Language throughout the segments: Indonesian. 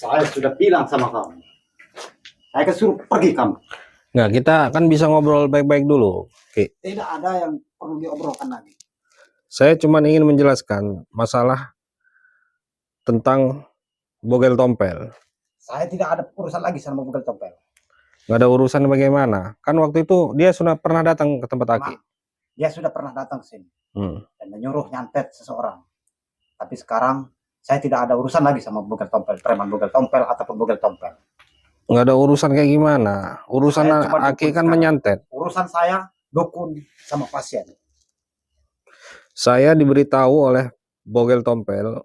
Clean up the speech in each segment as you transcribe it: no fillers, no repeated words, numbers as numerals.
Saya sudah bilang sama kamu. Saya kan suruh pergi kamu. Nggak, kita kan bisa ngobrol baik-baik dulu. Oke. Tidak ada yang perlu diobrolkan lagi. Saya cuma ingin menjelaskan masalah tentang Bogel Tompel. Saya tidak ada urusan lagi sama Bogel Tompel. Nggak ada urusan bagaimana. Kan waktu itu dia sudah pernah datang ke tempat Aki. Dia sudah pernah datang ke sini. Dan menyuruh nyantet seseorang. Tapi sekarang saya tidak ada urusan lagi sama Bogel Tompel, preman Bogel Tompel ataupun Bogel Tompel. Nggak ada urusan kayak gimana. Urusan Aki kan menyantet. Urusan saya dukun sama pasien. Saya diberitahu oleh Bogel Tompel,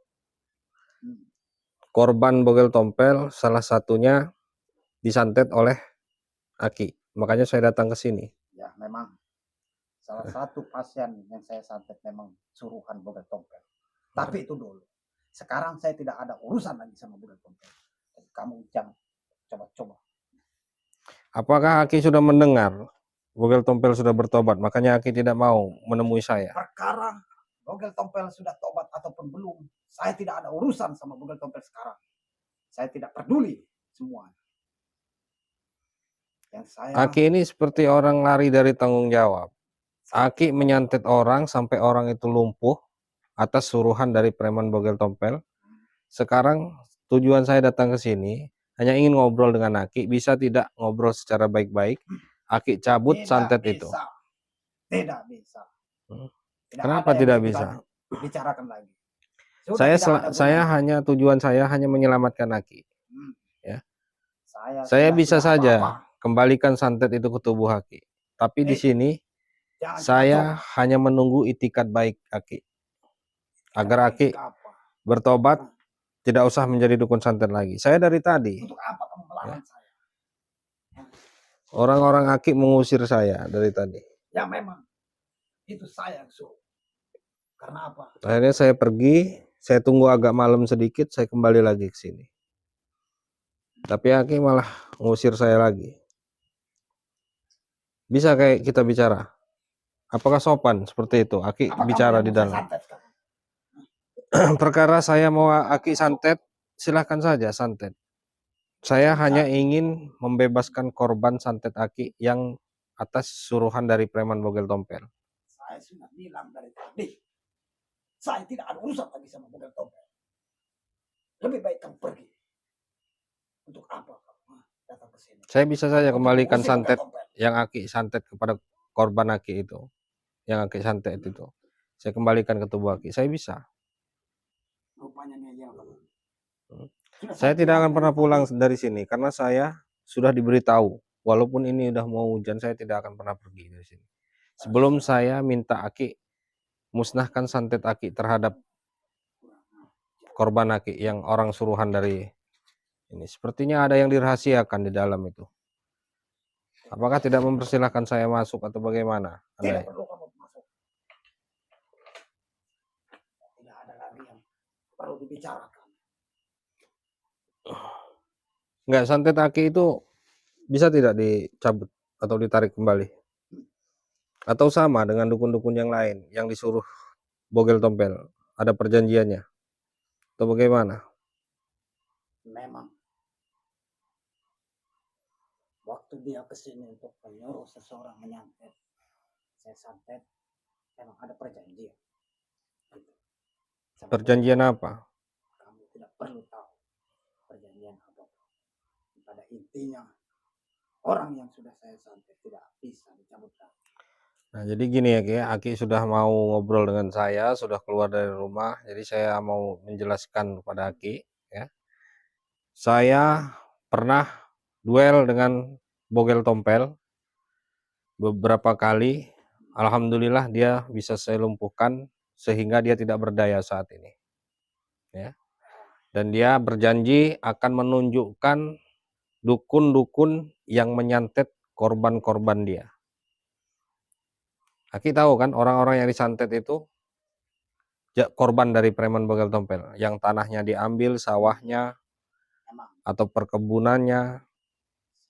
korban Bogel Tompel salah satunya disantet oleh Aki. Makanya saya datang ke sini. Ya, memang salah satu pasien yang saya santet memang suruhan Bogel Tompel. Tapi itu dulu. Sekarang saya tidak ada urusan lagi sama Bogel Tompel. Jadi kamu jangan coba-coba. Apakah Aki sudah mendengar Bogel Tompel sudah bertobat? Makanya Aki tidak mau menemui saya. Perkara Bogel Tompel sudah tobat ataupun belum, saya tidak ada urusan sama Bogel Tompel sekarang. Saya tidak peduli semua. Aki ini seperti orang lari dari tanggung jawab. Aki menyantet orang sampai orang itu lumpuh atas suruhan dari preman Bogel Tompel. Sekarang tujuan saya datang ke sini hanya ingin ngobrol dengan Aki. Bisa tidak ngobrol secara baik-baik? Aki cabut santet itu. Tidak bisa. Kenapa tidak bisa? Bicarakan lagi. Saya hanya tujuan saya hanya menyelamatkan Aki. Ya. Saya bisa saja kembalikan santet itu ke tubuh Aki. Tapi di sini saya hanya menunggu itikat baik Aki. Agar Aki bertobat, tidak usah menjadi dukun santet lagi. Saya dari tadi. Untuk apa kamu melarang saya? Orang-orang Aki mengusir saya dari tadi. Ya memang. Itu saya yang suruh. Karena apa? Akhirnya saya pergi, saya tunggu agak malam sedikit, saya kembali lagi ke sini. Tapi Aki malah mengusir saya lagi. Bisa kayak kita bicara? Apakah sopan seperti itu? Aki bicara di dalam. Perkara saya mau Aki santet, silahkan saja santet. Saya hanya ingin membebaskan korban santet Aki yang atas suruhan dari preman Bogel Tompel. Saya sudah bilang dari tadi, saya tidak ada urusan lagi sama Bogel Tompel. Lebih baik kamu pergi. Untuk apa kamu datang ke sini? Saya bisa saja kembalikan santet yang Aki santet kepada korban Aki itu. Yang Aki santet itu. Saya kembalikan ke tubuh Aki. Saya bisa. Saya tidak akan pernah pulang dari sini karena saya sudah diberitahu. Walaupun ini udah mau hujan, saya tidak akan pernah pergi dari sini. Sebelum saya minta Aki musnahkan santet Aki terhadap korban Aki yang orang suruhan dari ini. Sepertinya ada yang dirahasiakan di dalam itu. Apakah tidak mempersilahkan saya masuk atau bagaimana? Tidak perlu kamu masuk. Tidak ada lagi yang perlu dibicarakan. Enggak, santet Aki itu bisa tidak dicabut atau ditarik kembali? Atau sama dengan dukun-dukun yang lain yang disuruh Bogel Tompel? Ada perjanjiannya? Atau bagaimana? Memang waktu dia kesini untuk menyuruh seseorang menyantet, saya santet, memang ada perjanjian. Perjanjian apa? Kamu tidak perlu tahu perjanjian apa. Pada intinya, orang yang sudah saya santet tidak bisa dicabut lagi. Nah, jadi gini ya, Aki sudah mau ngobrol dengan saya, sudah keluar dari rumah, jadi saya mau menjelaskan kepada Aki, ya. Saya pernah duel dengan Bogel Tompel beberapa kali. Alhamdulillah dia bisa saya lumpuhkan sehingga dia tidak berdaya saat ini, ya. Dan dia berjanji akan menunjukkan dukun-dukun yang menyantet korban-korban dia. Aki tahu kan orang-orang yang disantet itu korban dari preman Bogel Tompel, yang tanahnya diambil, sawahnya atau perkebunannya.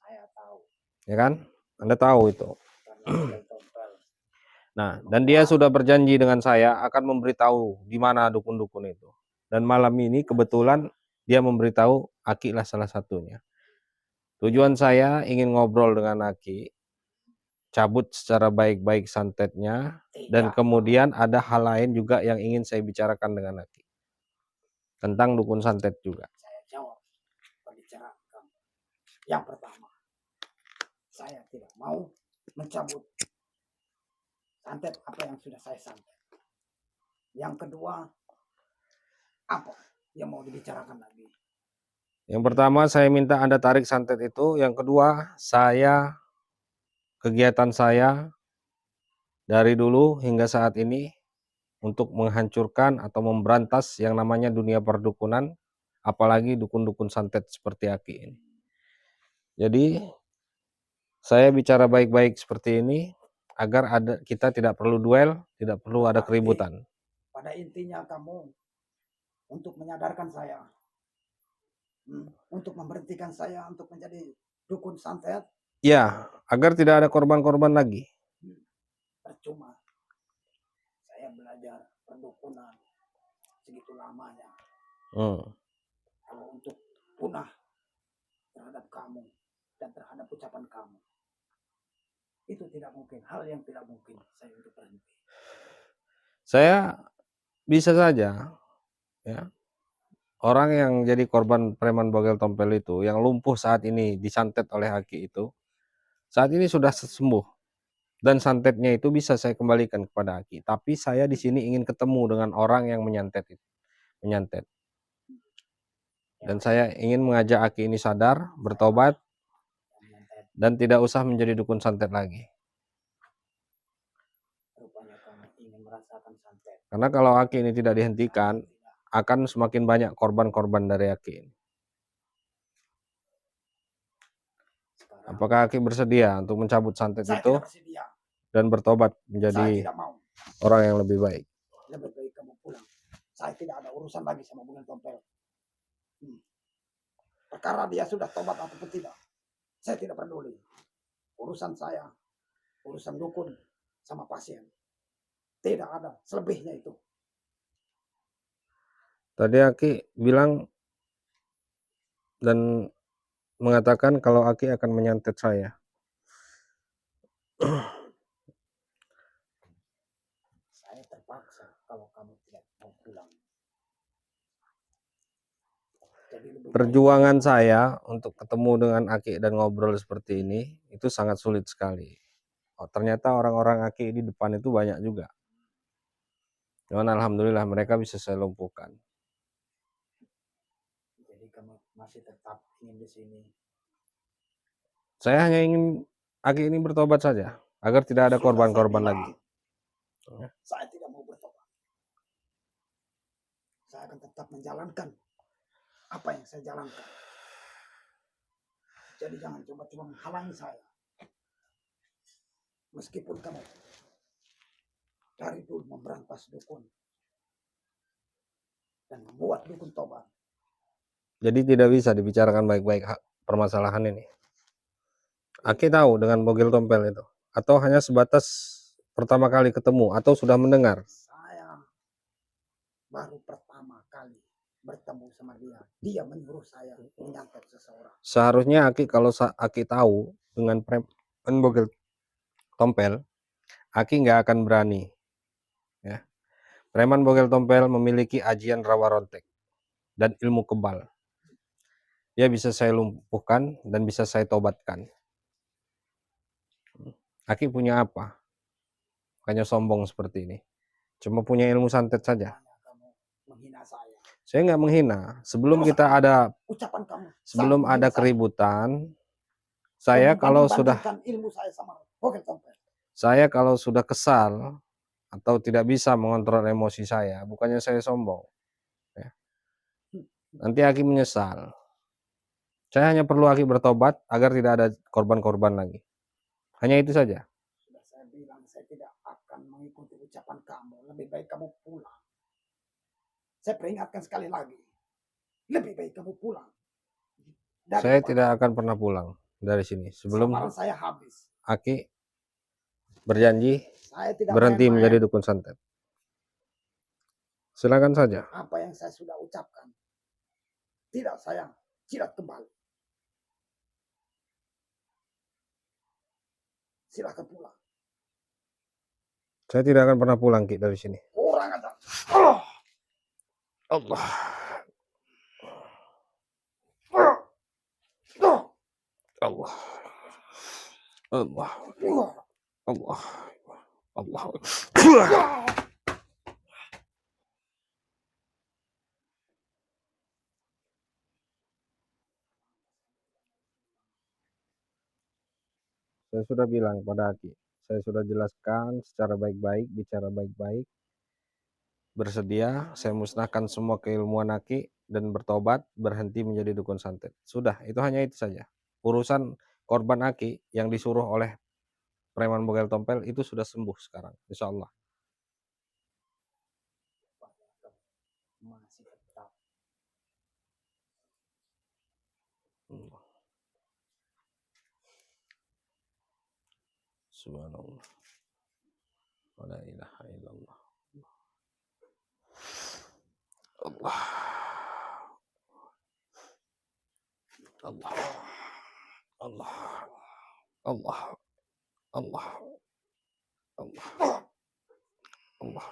Saya tahu. Ya kan? Anda tahu itu. Nah, dan dia sudah berjanji dengan saya akan memberitahu di mana dukun-dukun itu. Dan malam ini kebetulan dia memberitahu Aki lah salah satunya. Tujuan saya ingin ngobrol dengan Aki, cabut secara baik-baik santetnya, dan kemudian ada hal lain juga yang ingin saya bicarakan dengan Aki. Tentang dukun santet juga. Saya jawab pembicaraan kamu. Yang pertama, saya tidak mau mencabut santet apa yang sudah saya santet. Yang kedua, apa yang mau dibicarakan lagi? Yang pertama, saya minta Anda tarik santet itu. Yang kedua, kegiatan saya dari dulu hingga saat ini untuk menghancurkan atau memberantas yang namanya dunia perdukunan, apalagi dukun-dukun santet seperti Aki ini. Jadi, saya bicara baik-baik seperti ini agar kita tidak perlu duel, tidak perlu ada keributan. Pada intinya kamu untuk menyadarkan saya, untuk memberhentikan saya untuk menjadi dukun santet. Ya, agar tidak ada korban-korban lagi. Percuma. Saya belajar perdukunan segitu lamanya. Kalau untuk punah terhadap kamu dan terhadap ucapan kamu, itu tidak mungkin. Hal yang tidak mungkin saya untuk berhenti. Saya bisa saja, ya, orang yang jadi korban preman bogel tompel itu, yang lumpuh saat ini disantet oleh Aki itu, saat ini sudah sembuh. Dan santetnya itu bisa saya kembalikan kepada Aki. Tapi saya di sini ingin ketemu dengan orang yang menyantet. Dan saya ingin mengajak Aki ini sadar, bertobat, dan tidak usah menjadi dukun santet lagi. Karena kalau Aki ini tidak dihentikan, akan semakin banyak korban-korban dari Aki. Apakah Aki bersedia untuk mencabut santet itu dan bertobat menjadi orang yang lebih baik? Lebih baik kamu pulang. Saya tidak ada urusan lagi sama bogel tompel. Perkara dia sudah tobat ataupun tidak, saya tidak peduli. Urusan saya, urusan dukun sama pasien. Tidak ada selebihnya itu. Tadi Aki bilang dan mengatakan kalau Aki akan menyantet saya. Saya terpaksa kalau kamu tidak mau pulang. Perjuangan saya untuk ketemu dengan Aki dan ngobrol seperti ini itu sangat sulit sekali. Ternyata orang-orang Aki di depan itu banyak juga. Cuman alhamdulillah mereka bisa saya lumpuhkan. Jadi kamu masih tetap ingin di sini? Saya hanya ingin Aki ini bertobat saja, agar tidak ada korban-korban lagi. Saya tidak mau bertobat. Saya akan tetap menjalankan apa yang saya jalankan. Jadi jangan coba-coba menghalangi saya. Meskipun kamu dari dulu memberantas dukun dan membuat dukun tobat. Jadi tidak bisa dibicarakan baik-baik permasalahan ini. Aki tahu dengan bogel tompel itu, atau hanya sebatas pertama kali ketemu, atau sudah mendengar? Saya baru pertama kali bertemu sama dia. Dia menyuruh saya menyantet seseorang. Seharusnya Aki, kalau Aki tahu dengan bogel tompel, Aki nggak akan berani. Ya. Preman bogel tompel memiliki ajian rawa rontek dan ilmu kebal. Dia bisa saya lumpuhkan dan bisa saya tobatkan. Aki punya apa? Hanya sombong seperti ini. Cuma punya ilmu santet saja. Menghina saya. Saya nggak menghina. Sebelum kita ada ucapan kamu, sebelum ada keributan, saya kalau sudah ilmu saya sama bogel tompel. Saya kalau sudah kesal atau tidak bisa mengontrol emosi saya, bukannya saya sombong. Ya. Nanti Aki menyesal. Saya hanya perlu Aki bertobat agar tidak ada korban-korban lagi. Hanya itu saja. Sudah saya bilang, saya tidak akan mengikuti ucapan kamu. Lebih baik kamu pulang. Saya peringatkan sekali lagi. Lebih baik kamu pulang. Saya tidak akan pernah pulang dari sini sebelum saya habis. Aki berjanji saya tidak berhenti menjadi dukun santet. Silakan saja. Apa yang saya sudah ucapkan, Tidak sayang, jilat kembali. Silakan pulang. Saya tidak akan pernah pulang Ki dari sini. Kurang ajar. Allah. Allah. Allah. Allah. Allah. Saya sudah bilang pada Aki, saya sudah jelaskan secara baik-baik, bicara baik-baik, bersedia, saya musnahkan semua keilmuan Aki dan bertobat, berhenti menjadi dukun santet. Sudah, itu hanya itu saja. Urusan korban Aki yang disuruh oleh preman Bogel Tompel itu sudah sembuh sekarang, insya Allah. Masih tetap. Subhanallah. Wa la ilaha illallah. Allah. Allah. Allah. Allah. Allah. Allah. Allah.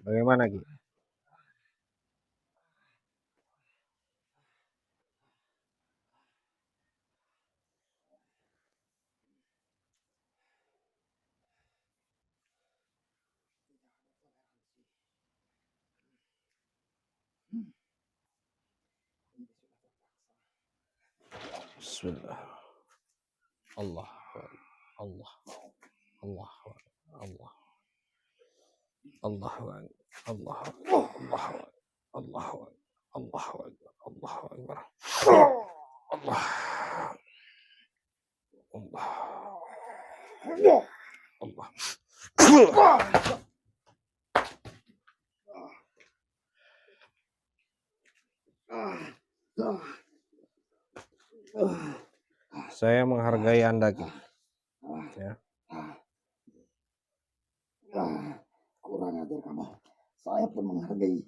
Bagaimana Ki? Bismillah. Allah. Allah. Allah. Allah. Allah. Allah. Allah. Allah. Allah. Allah. Allah. Allah. Allah. Saya menghargai Anda Ki. Ya. Kurang ajar kamu. Saya pun menghargai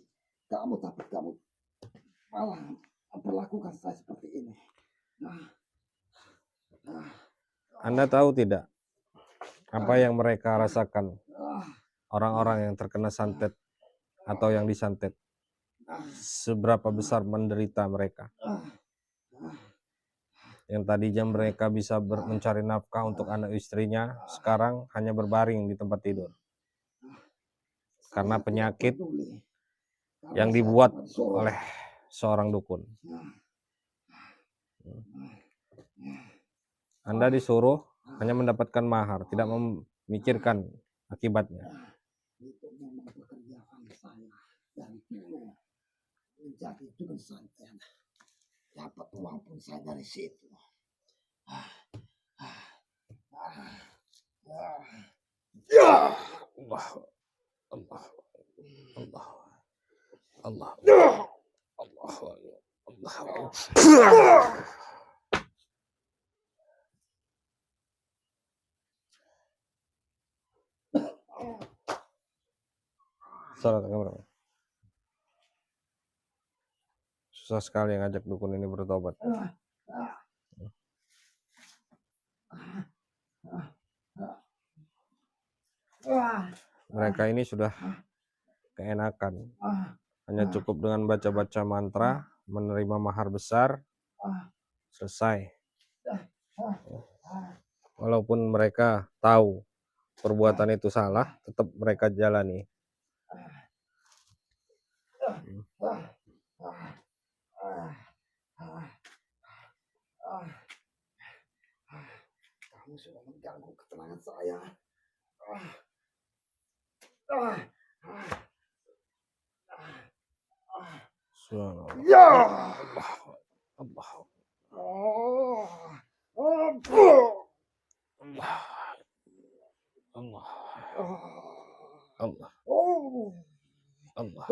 kamu, tapi kamu malah memperlakukan saya seperti ini. Anda tahu tidak apa yang mereka rasakan orang-orang yang terkena santet atau yang disantet? Seberapa besar menderita mereka? Yang tadinya mereka bisa mencari nafkah untuk anak istrinya, sekarang hanya berbaring di tempat tidur. Karena penyakit yang dibuat oleh seorang dukun. Anda disuruh hanya mendapatkan mahar, tidak memikirkan akibatnya. Itu memang pekerjaan saya dari dulu. Menjadi dukun santet. Dapat uang pun saya dari situ. Ya Allah, Allah, Allah, Allah, Allah, Allah. Salah kamera. Susah sekali ngajak dukun ini bertobat. Mereka ini sudah keenakan. Hanya cukup dengan baca-baca mantra, menerima mahar besar, selesai. Walaupun mereka tahu perbuatan itu salah, tetap mereka jalani. Kamu sudah mengganggu ketenangan saya. Ya Allah, Allah, Allah, Allah, Allah, Allah.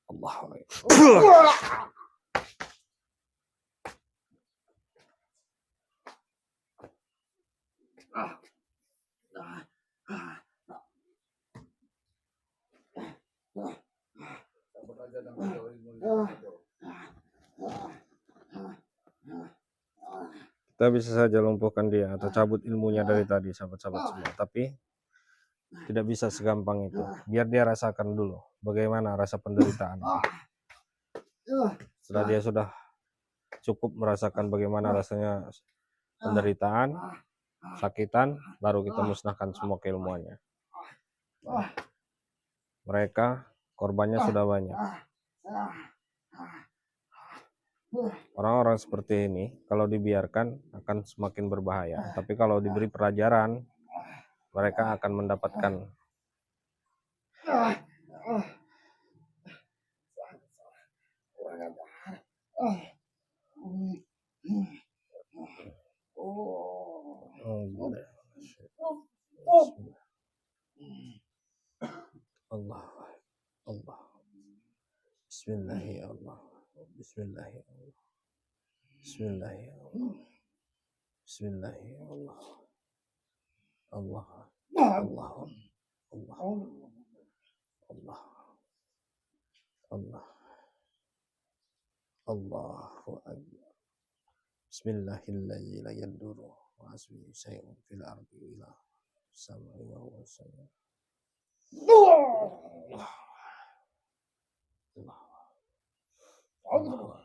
Allah. Kita bisa saja lumpuhkan dia atau cabut ilmunya dari tadi, sahabat-sahabat semua. Tapi tidak bisa segampang itu. Biar dia rasakan dulu bagaimana rasa penderitaan. Setelah dia sudah cukup merasakan bagaimana rasanya penderitaan, sakitan, baru kita musnahkan semua keilmuannya. Mereka korbannya sudah banyak. Orang-orang seperti ini kalau dibiarkan akan semakin berbahaya. Tapi kalau diberi pelajaran, mereka akan mendapatkan Allah. Allah. Bismillahirrahmanirrahim. Bismillahirrahmanirrahim. Bismillahirrahmanirrahim. Bismillahirrahmanirrahim. Allah. Allah. Allah. Allah. Allah. Allahu akbar. Bismillahirrahmanirrahim. La yadurru wa asmi syai'un fil ardi ila samai wa huwa as-sami'. Allah. Allah.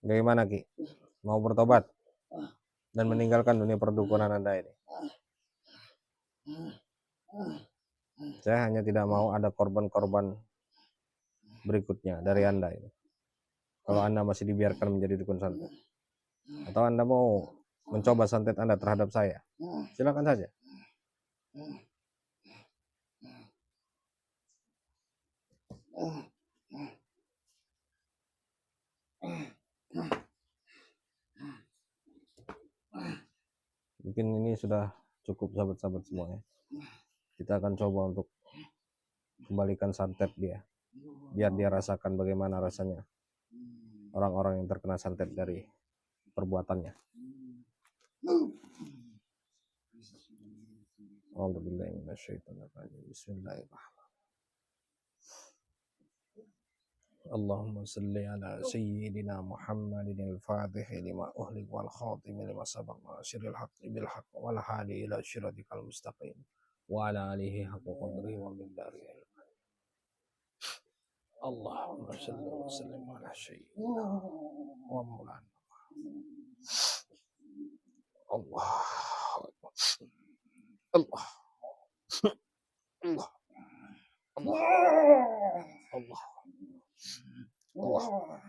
Bagaimana Ki? Mau bertobat dan meninggalkan dunia perdukunan Anda ini? Saya hanya tidak mau ada korban-korban berikutnya dari Anda ini. Kalau Anda masih dibiarkan menjadi dukun santet, atau Anda mau mencoba santet Anda terhadap saya, silakan saja. Mungkin ini sudah cukup sahabat-sahabat semua ya. Kita akan coba untuk kembalikan santet dia, biar dia rasakan bagaimana rasanya orang-orang yang terkena santet dari perbuatannya. Bismillahirrahmanirrahim. Allahumma salli ala sayyidina Muhammadin al-Fatih lima uhliq wal khatim lima sabaq nasiril haqqi bil haqq wal hadi ila syiratikal mustaqim wa ala alihi haqqa qadrihi wa miqdarihi. Allahumma salli wa sallim ala sayyidina wa maulana Allah. Allah. Allah. Allah. Allah.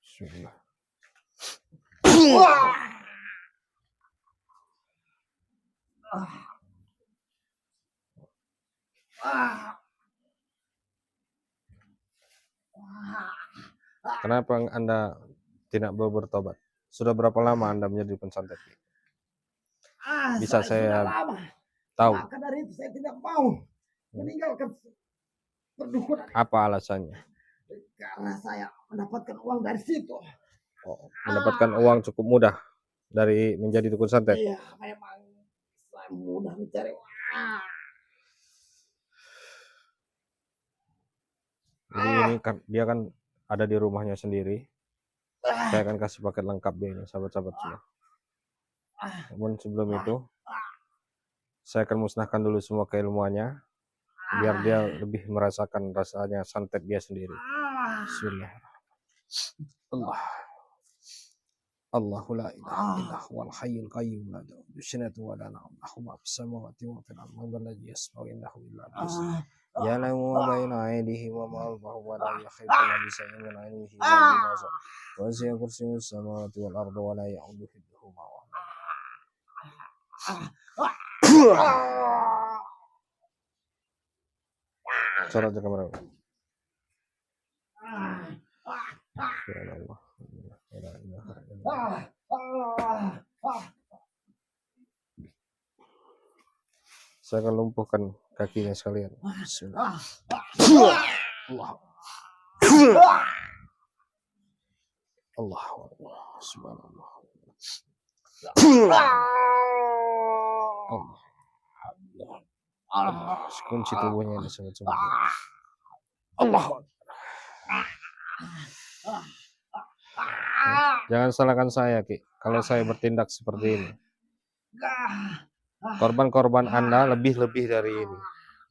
Bismillah. Kenapa Anda tidak mau bertobat? Sudah berapa lama Anda menjadi dukun santet? Bisa saya tahu? Maka dari itu saya tidak mau meninggalkan perdukunan. Apa alasannya? Karena saya mendapatkan uang dari situ. Oh, mendapatkan uang cukup mudah dari menjadi dukun santet. Iya, memang saya mudah mencari uang. Jadi ini kan dia kan ada di rumahnya sendiri. Saya akan kasih paket lengkap dia ini, sahabat-sahabat semua. Namun sebelum itu, saya akan musnahkan dulu semua keilmuannya, biar dia lebih merasakan rasanya santet dia sendiri. Bismillahirrahmanirrahim. Allah. Allahu la ilaha illa huwal hayyul qayyum la ta'khudhuhu sinatun wa la nawm lahu ma fis samawati wa fil ardi man dzalladzi yashfa'u indahu illa bi'idznihi ya'lamu ma baina aydihim wa ma khalfahum wa la yuhituna bi shay'in min 'ilmihi illa bima sha'a wa wasi'a kursiyyuhu samawati wal arda wa la ya'uduhu hifdhuhuma wa Salat ke kamera. Subhanallah. La ilaha illallah. Saya akan lumpuhkan kakinya sekalian. Bismillah. Allah. Allah. Subhanallah. Allah. Kunci tubuhnya ini sangat sempurna. Allah. Jangan salahkan saya, Ki. Kalau saya bertindak seperti ini, korban-korban Anda lebih-lebih dari ini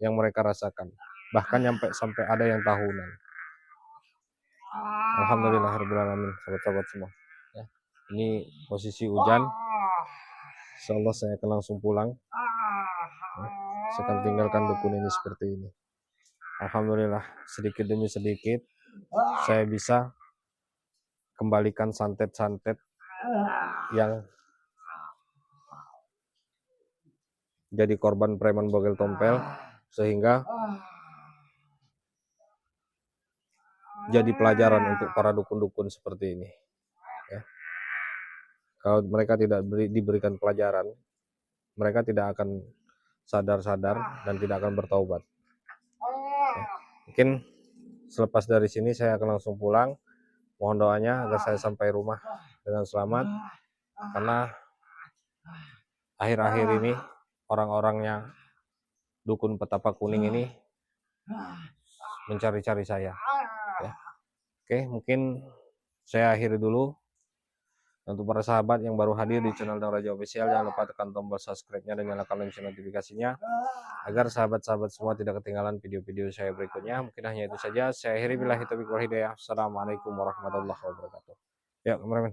yang mereka rasakan. Bahkan sampai ada yang tahunan. Alhamdulillahirrahmanirrahim, sahabat-sahabat semua. Ya. Ini posisi hujan. Insyaallah saya akan langsung pulang. Ya. Saya akan tinggalkan dukun ini seperti ini. Alhamdulillah, sedikit demi sedikit saya bisa kembalikan santet-santet yang jadi korban preman bogel tompel, sehingga jadi pelajaran untuk para dukun-dukun seperti ini. Ya. Kalau mereka tidak diberikan pelajaran, mereka tidak akan sadar-sadar dan tidak akan bertaubat. Ya. Mungkin selepas dari sini saya akan langsung pulang. Mohon doanya agar saya sampai rumah dengan selamat, karena akhir-akhir ini orang-orangnya dukun petapa kuning ini mencari-cari saya. Ya. Oke, mungkin saya akhiri dulu. Untuk para sahabat yang baru hadir di channel Daun Raja Official, jangan lupa tekan tombol subscribe-nya dan nyalakan lonceng notifikasinya agar sahabat-sahabat semua tidak ketinggalan video-video saya berikutnya. Mungkin hanya itu saja. Saya akhiri, billahi taufiq wal hidayah. Assalamualaikum warahmatullahi wabarakatuh. Ya, kameramen.